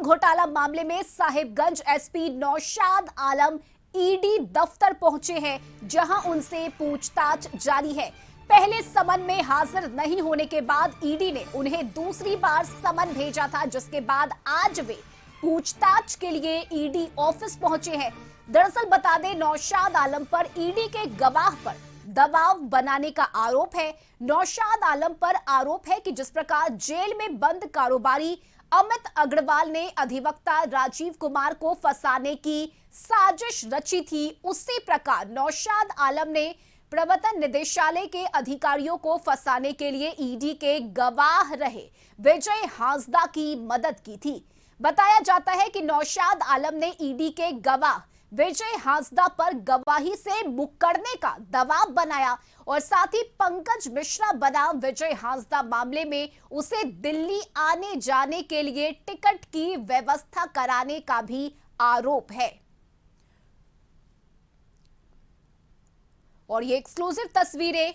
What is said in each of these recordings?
घोटाला मामले में साहिबगंज एसपी नौशाद आलम ईडी दफ्तर पहुंचे हैं, जहां उनसे पूछताछ जारी है। पहले समन में हाजिर नहीं होने के बाद ईडी ने उन्हें दूसरी बार समन भेजा था, जिसके बाद आज वे पूछताछ के लिए ईडी ऑफिस पहुंचे हैं। दरअसल बता दें, नौशाद आलम पर ईडी के गवाह पर दबाव बनाने का आरोप है। नौशाद आलम पर आरोप है कि जिस प्रकार जेल में बंद कारोबारी अमित अग्रवाल ने अधिवक्ता राजीव कुमार को फंसाने की साजिश रची थी, उसी प्रकार नौशाद आलम ने प्रवर्तन निदेशालय के अधिकारियों को फंसाने के लिए ईडी के गवाह रहे विजय हांसदा की मदद की थी। बताया जाता है कि नौशाद आलम ने ईडी के गवाह विजय हांसदा पर गवाही से मुकरने का दबाव बनाया और साथ ही पंकज मिश्रा बनाम विजय हांसदा मामले में उसे दिल्ली आने जाने के लिए टिकट की व्यवस्था कराने का भी आरोप है। और ये एक्सक्लूसिव तस्वीरें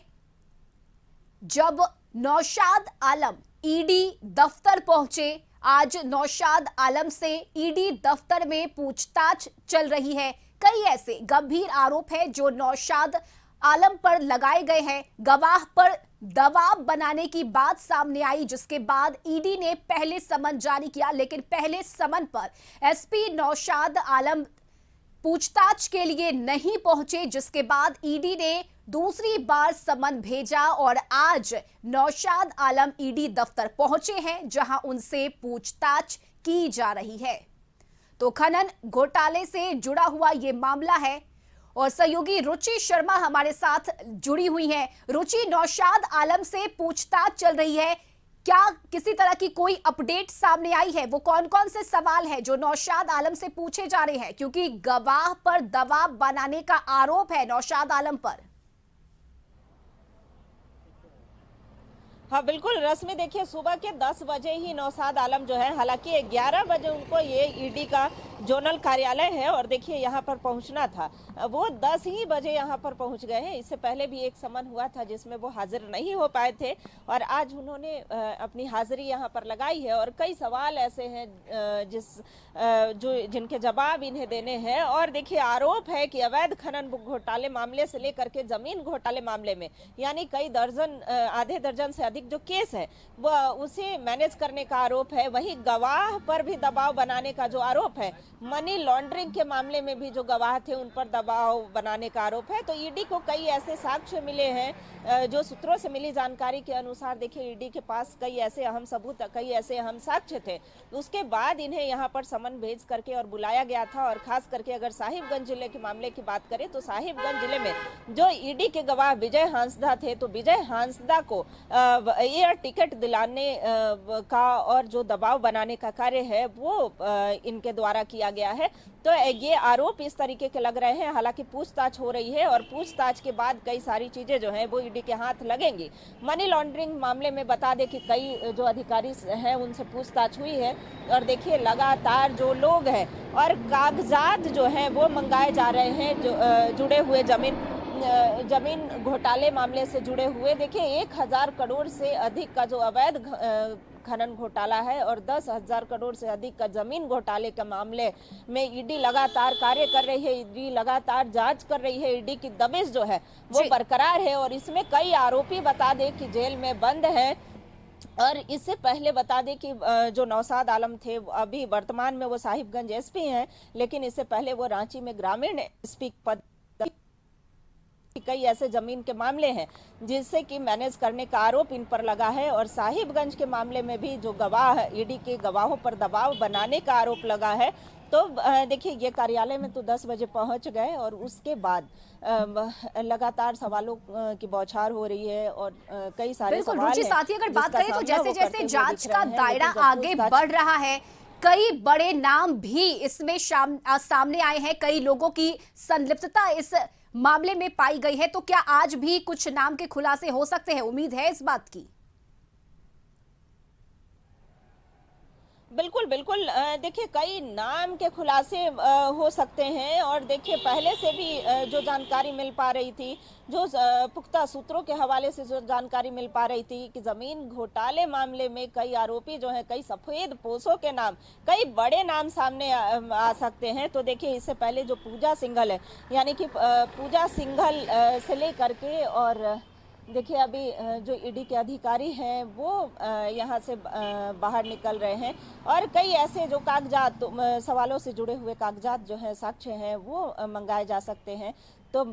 जब नौशाद आलम ईडी दफ्तर पहुंचे। आज नौशाद आलम से ईडी दफ्तर में पूछताछ चल रही है। कई ऐसे गंभीर आरोप हैं जो नौशाद आलम पर लगाए गए हैं। गवाह पर दबाव बनाने की बात सामने आई, जिसके बाद ईडी ने पहले समन जारी किया, लेकिन पहले समन पर एसपी नौशाद आलम पूछताछ के लिए नहीं पहुंचे, जिसके बाद ईडी ने दूसरी बार समन भेजा और आज नौशाद आलम ईडी दफ्तर पहुंचे हैं, जहां उनसे पूछताछ की जा रही है। तो खनन घोटाले से जुड़ा हुआ यह मामला है और सहयोगी रुचि शर्मा हमारे साथ जुड़ी हुई हैं। रुचि, नौशाद आलम से पूछताछ चल रही है, क्या किसी तरह की कोई अपडेट सामने आई है? वो कौन कौन से सवाल हैं जो नौशाद आलम से पूछे जा रहे हैं, क्योंकि गवाह पर दबाव बनाने का आरोप है नौशाद आलम पर। हाँ बिल्कुल रश्मि, देखिए सुबह के 10 बजे ही नौशाद आलम जो है, हालांकि 11 बजे उनको ये ईडी का जोनल कार्यालय है और देखिए यहाँ पर पहुँचना था, वो 10 ही बजे यहाँ पर पहुँच गए हैं। इससे पहले भी एक समन हुआ था जिसमें वो हाजिर नहीं हो पाए थे और आज उन्होंने अपनी हाजिरी यहाँ पर लगाई है और कई सवाल ऐसे हैं जिनके जवाब इन्हें देने हैं। और देखिए आरोप है कि अवैध खनन घोटाले मामले से लेकर के जमीन घोटाले मामले में, यानी कई दर्जन आधे दर्जन से अधिक जो केस है वो उसे मैनेज करने का आरोप है। वहीं गवाह पर भी दबाव बनाने का जो आरोप है, मनी लॉन्ड्रिंग के मामले में भी जो गवाह थे उन पर दबाव बनाने का आरोप है। तो ईडी को कई ऐसे साक्ष्य मिले हैं, जो सूत्रों से मिली जानकारी के अनुसार देखिए ईडी के पास कई ऐसे अहम सबूत, कई ऐसे अहम साक्ष्य थे। उसके बाद इन्हें यहाँ पर समन भेज करके और बुलाया गया था। और खास करके अगर साहिबगंज जिले के मामले की बात करें तो साहिबगंज जिले में जो ईडी के गवाह विजय हांसदा थे, तो विजय हांसदा को एयर टिकट दिलाने का और जो दबाव बनाने का कार्य है वो इनके द्वारा किया गया है। तो ये आरोप इस तरीके के लग रहे हैं। हालांकि पूछताछ हो रही है और पूछताछ के बाद कई सारी चीजें जो हैं वो ईडी के हाथ लगेंगी। मनी लॉन्ड्रिंग मामले में बता दें कि कई जो अधिकारी हैं उनसे पूछताछ हुई है और देखिए लगातार जो लोग हैं और कागजात जो हैं वो मंगाए जा रहे हैं, जो जुड़े हुए जमीन घोटाले मामले से जुड़े हुए। देखिए 1000 करोड़ से अधिक का जो अवैध खनन घोटाला है और 10,000 करोड़ से अधिक का जमीन घोटाले के मामले में ईडी लगातार कार्य कर रही है, ईडी लगातार जांच कर रही है। ईडी की दबिश जो है वो बरकरार है और इसमें कई आरोपी बता दें कि जेल में बंद हैं। और इससे पहले बता दें कि जो नौशाद आलम थे अभी वर्तमान में वो साहिबगंज एसपी हैं, लेकिन इससे पहले वो रांची में ग्रामीण एसपी पद कई ऐसे जमीन के मामले हैं जिससे कि मैनेज करने का आरोप इन पर लगा है। और साहिबगंज के मामले में भी जो गवाह, ईडी के गवाहों पर दबाव बनाने का आरोप लगा है। तो देखिए ये कार्यालय में तो 10 बजे पहुंच गए और उसके बाद लगातार सवालों की बौछार हो रही है और कई सारे सवाल हैं। साथ ही अगर बात करें तो जैसे जैसे जांच का दायरा आगे बढ़ रहा है, कई बड़े नाम भी इसमें सामने आए हैं, कई लोगों की संलिप्तता इस मामले में पाई गई है। तो क्या आज भी कुछ नाम के खुलासे हो सकते हैं? उम्मीद है इस बात की? बिल्कुल बिल्कुल, देखिए कई नाम के खुलासे हो सकते हैं, और देखिए पहले से भी जो जानकारी मिल पा रही थी, जो पुख्ता सूत्रों के हवाले से जो जानकारी मिल पा रही थी कि जमीन घोटाले मामले में कई आरोपी जो हैं, कई सफेद पोशों के नाम, कई बड़े नाम सामने आ सकते हैं। तो देखिए इससे पहले जो पूजा सिंघल है, यानी कि पूजा सिंघल से लेकर के, और देखिए अभी जो ईडी के अधिकारी हैं वो यहाँ से बाहर निकल रहे हैं, और कई ऐसे जो कागजात, सवालों से जुड़े हुए कागजात जो हैं, साक्ष्य हैं, वो मंगाए जा सकते हैं। तो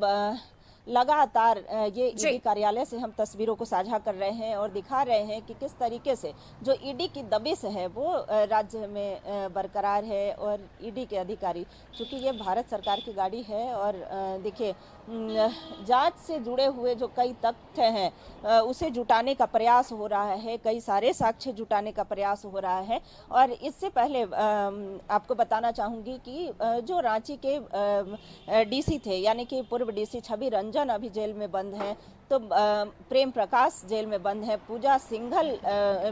लगातार ये ईडी कार्यालय से हम तस्वीरों को साझा कर रहे हैं और दिखा रहे हैं कि किस तरीके से जो ईडी की दबिश है वो राज्य में बरकरार है। और ईडी के अधिकारी, चूंकि ये भारत सरकार की गाड़ी है, और देखिए जांच से जुड़े हुए जो कई तथ्य हैं उसे जुटाने का प्रयास हो रहा है, कई सारे साक्ष्य जुटाने का प्रयास हो रहा है। और इससे पहले आपको बताना चाहूंगी कि जो रांची के डीसी थे, यानी कि पूर्व डीसी छवि रंजन अभी जेल में बंद हैं, तो प्रेम प्रकाश जेल में बंद है, पूजा सिंघल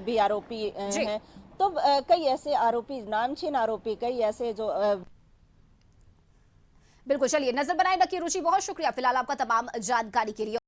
भी आरोपी हैं। तो कई ऐसे आरोपी, नामचीन आरोपी, कई ऐसे जो बिल्कुल, चलिए नजर बनाए रखिए रुचि, बहुत शुक्रिया फिलहाल आपका तमाम जानकारी के लिए।